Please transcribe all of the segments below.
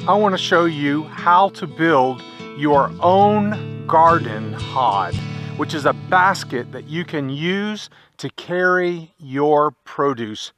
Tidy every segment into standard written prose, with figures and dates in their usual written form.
I want to show you how to build your own garden hod, which is a basket that you can use to carry your produce.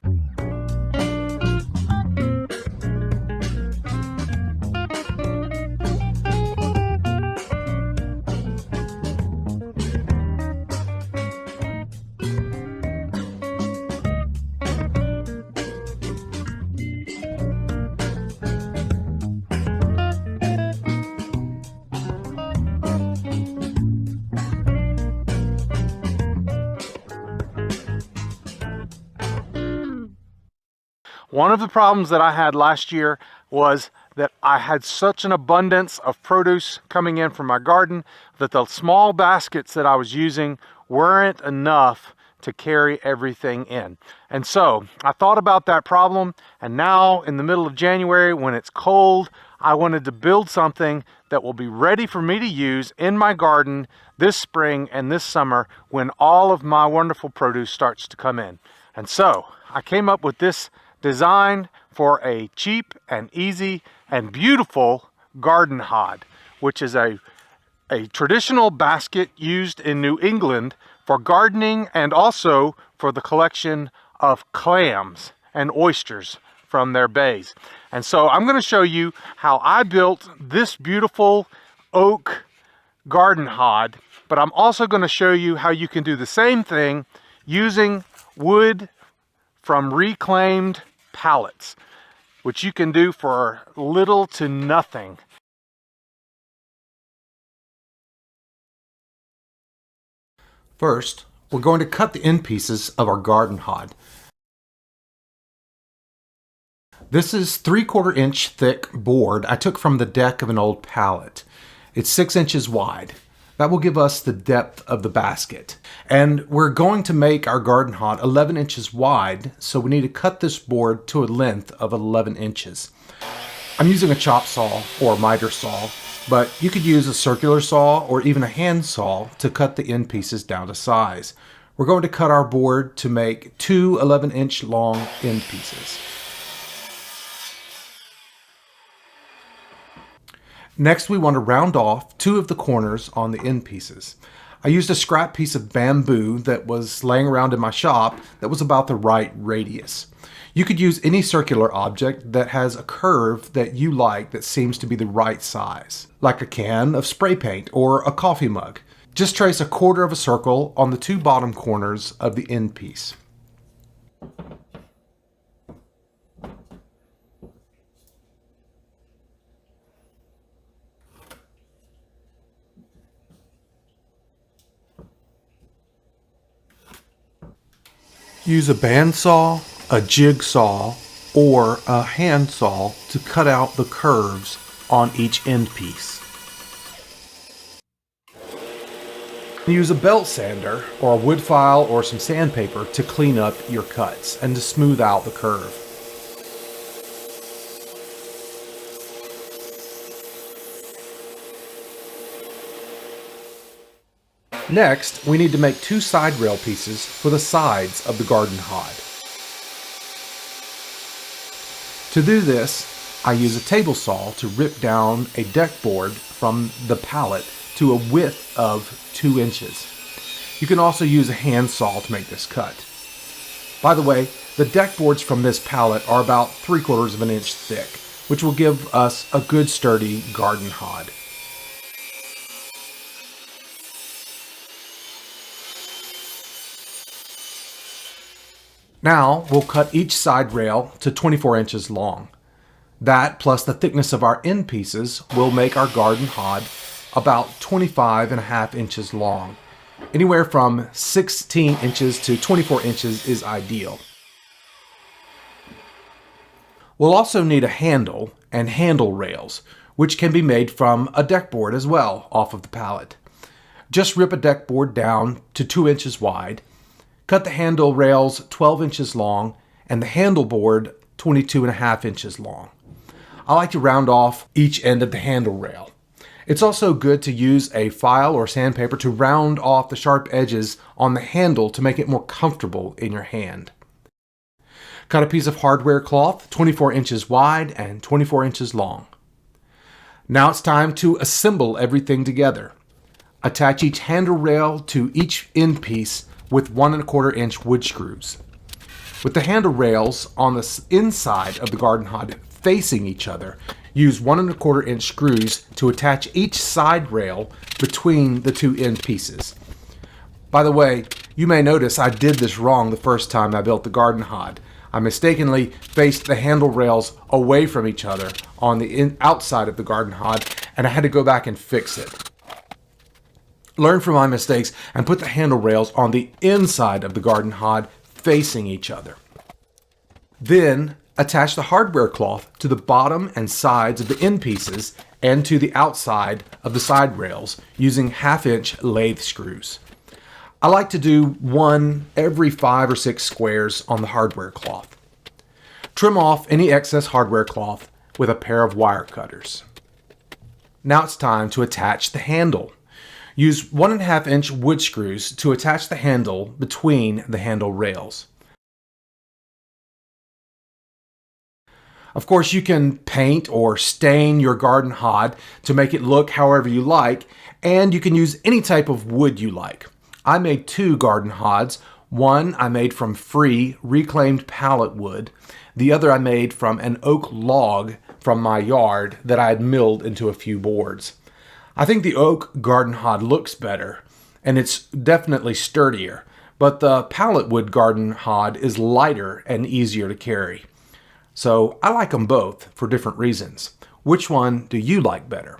One of the problems that I had last year was that I had such an abundance of produce coming in from my garden that the small baskets that I was using weren't enough to carry everything in. And so I thought about that problem, and now in the middle of January when it's cold, I wanted to build something that will be ready for me to use in my garden this spring and this summer when all of my wonderful produce starts to come in. And so I came up with this design for a cheap and easy and beautiful garden hod, which is a traditional basket used in New England for gardening and also for the collection of clams and oysters from their bays. And so I'm going to show you how I built this beautiful oak garden hod, but I'm also going to show you how you can do the same thing using wood from reclaimed pallets, which you can do for little to nothing. First, we're going to cut the end pieces of our garden hod. This is 3/4 inch thick board I took from the deck of an old pallet. It's 6 inches wide. That will give us the depth of the basket. And we're going to make our garden hod 11 inches wide, so we need to cut this board to a length of 11 inches. I'm using a chop saw or a miter saw, but you could use a circular saw or even a hand saw to cut the end pieces down to size. We're going to cut our board to make two 11-inch long end pieces. Next, we want to round off two of the corners on the end pieces. I used a scrap piece of bamboo that was laying around in my shop that was about the right radius. You could use any circular object that has a curve that you like that seems to be the right size, like a can of spray paint or a coffee mug. Just trace a quarter of a circle on the two bottom corners of the end piece. Use a bandsaw, a jigsaw, or a hand saw to cut out the curves on each end piece. Use a belt sander or a wood file or some sandpaper to clean up your cuts and to smooth out the curve. Next, we need to make two side rail pieces for the sides of the garden hod. To do this, I use a table saw to rip down a deck board from the pallet to a width of 2 inches. You can also use a hand saw to make this cut. By the way, the deck boards from this pallet are about 3/4 of an inch thick, which will give us a good sturdy garden hod. Now we'll cut each side rail to 24 inches long. That plus the thickness of our end pieces will make our garden hod about 25.5 inches long. Anywhere from 16 inches to 24 inches is ideal. We'll also need a handle and handle rails, which can be made from a deck board as well off of the pallet. Just rip a deck board down to 2 inches wide. Cut the handle rails 12 inches long and the handle board 22.5 inches long. I like to round off each end of the handle rail. It's also good to use a file or sandpaper to round off the sharp edges on the handle to make it more comfortable in your hand. Cut a piece of hardware cloth 24 inches wide and 24 inches long. Now it's time to assemble everything together. Attach each handle rail to each end piece with 1¼ inch wood screws. With the handle rails on the inside of the Garden Hod facing each other, use 1¼ inch screws to attach each side rail between the two end pieces. By the way, you may notice I did this wrong the first time I built the Garden Hod. I mistakenly faced the handle rails away from each other on the outside of the Garden Hod, and I had to go back and fix it. Learn from my mistakes and put the handle rails on the inside of the Garden Hod facing each other. Then attach the hardware cloth to the bottom and sides of the end pieces and to the outside of the side rails using 1/2 inch lathe screws. I like to do one every 5 or 6 squares on the hardware cloth. Trim off any excess hardware cloth with a pair of wire cutters. Now it's time to attach the handle. Use 1½ inch wood screws to attach the handle between the handle rails. Of course, you can paint or stain your Garden Hod to make it look however you like, and you can use any type of wood you like. I made 2 Garden Hods. One I made from free reclaimed pallet wood. The other I made from an oak log from my yard that I had milled into a few boards. I think the oak Garden Hod looks better, and it's definitely sturdier, but the pallet wood Garden Hod is lighter and easier to carry. So I like them both for different reasons. Which one do you like better?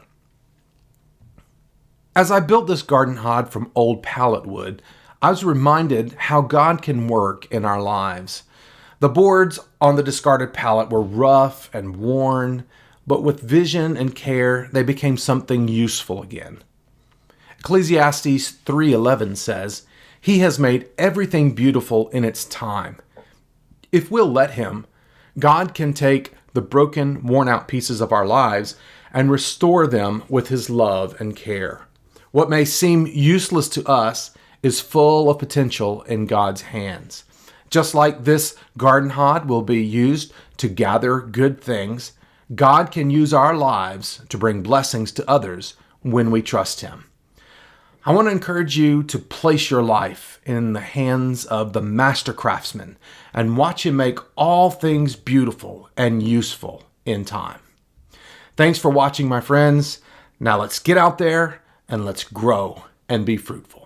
As I built this Garden Hod from old pallet wood, I was reminded how God can work in our lives. The boards on the discarded pallet were rough and worn, but with vision and care, they became something useful again. Ecclesiastes 3:11 says, "He has made everything beautiful in its time." If we'll let Him, God can take the broken, worn-out pieces of our lives and restore them with His love and care. What may seem useless to us is full of potential in God's hands. Just like this Garden Hod will be used to gather good things, God can use our lives to bring blessings to others when we trust Him. I want to encourage you to place your life in the hands of the master craftsman and watch Him make all things beautiful and useful in time. Thanks for watching, my friends. Now let's get out there and let's grow and be fruitful.